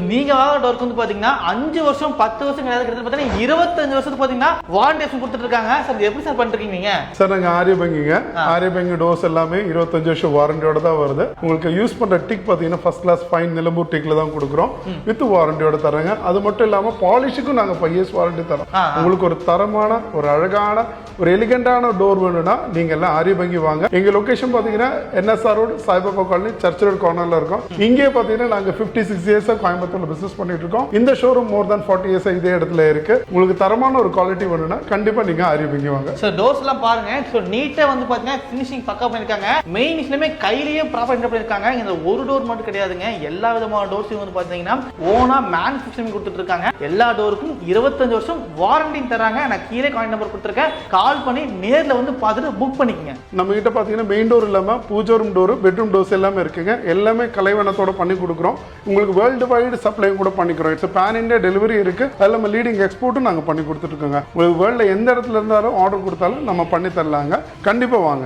நீங்க வாங்குற டோருக்கு வந்து பாத்தீங்கன்னா 5 வருஷம் 10 வருஷம் கிடையாது, கிட்டத்தட்ட பாத்தீங்கன்னா 25 வருஷத்துக்கு பாத்தீங்கன்னா வாரண்டி கொடுத்துட்டு இருக்காங்க. சார் எப்படி சார் பண்றீங்க நீங்க? சார் நாங்க ஆரிய பங்கி டோர்ஸ் எல்லாமே 25 வருஷம் வாரண்டியோட தான் வருது. உங்களுக்கு யூஸ் பண்ற டிக் பாத்தீங்கன்னா ஃபர்ஸ்ட் கிளாஸ் ஃபைன் நிலம்பூர் டிக்ல தான் கொடுக்குறோம், வித் வாரண்டியோட தராங்க. அது மட்டும் இல்லாம பாலிஷுக்கும் நாங்க 5 இயர்ஸ் வாரண்டி தரோம். உங்களுக்கு ஒரு தரமான ஒரு அழகான ஒரு எலிகண்டான டோர் வேணும்னா நீங்க எல்லாம் ஆரிய பங்கி வாங்க. எங்க லொகேஷன் பாத்தீங்கன்னா NSR road, Saibaba colony, church road கார்னர்ல இருக்கோம். இங்கே பாத்தீங்கன்னா நாங்க 56 இயர்ஸ் கோயம்புத்தூர்ல பிசினஸ் பண்ணிட்டு இருக்கோம். இந்த ஷோரூம் மோர் தென் 40 இயர்ஸ் இதே இடத்துல இருக்கு. உங்களுக்கு தரமான ஒரு குவாலிட்டி வேணும்னா கண்டிப்பா நீங்க ஆரிய பங்கி வாங்க. சோ டோர்ஸ் எல்லாம் பாருங்க. சோ நீட்டா வந்து பாத்தீங்கன்னா ஃபினிஷிங் பக்கா பண்ணிருக்காங்க. மெயின் இஸ்லமே கையிலேயே ப்ராப்பரா இன்டர் பண்ணிருக்காங்க. இந்த ஒரு டோர் மட்டும் கிடையாதுங்க, எல்லா விதமான டோர்ஸையும் வந்து பாத்தீங்கன்னா ஓனா மேனுஃபேக்சரிங் கொடுத்துட்டு இருக்காங்க. எல்லா டோருக்கும் 25 வருஷம் வாரண்டி தராங்க. நான் கீழே கான்டாக்ட் நம்பர் கொடுத்துருக்கேன், கால் பண்ணி நேர்ல வந்து பார்த்துட்டு புக் பண்ணிக்கங்க. நம்ம கிட்ட பாத்தீங்கன்னா மெயின் டோர் இல்லாம பூஜை ரூம் டோர், பெட்ரூம் டோர்ஸ் எல்லாமே இருக்குங்க. எல்லாமே கலைவண்ணத்தோட பண்ணி கொடுக்குறோம். உங்களுக்கு வேர்ல்டு வைடு சப்ளை கூட பண்ணிக்கிறோம். இட்ஸ் பேன் இந்தியா டெலிவரி இருக்கு. அதில் நம்ம லீடிங் எக்ஸ்போர்ட்டும் நாங்கள் பண்ணி கொடுத்துட்டு இருக்கோங்க. உங்களுக்கு வேர்ல்டில் எந்த இடத்துல இருந்தாலும் ஆர்டர் கொடுத்தாலும் நம்ம பண்ணி தரலாங்க. கண்டிப்பாக வாங்க.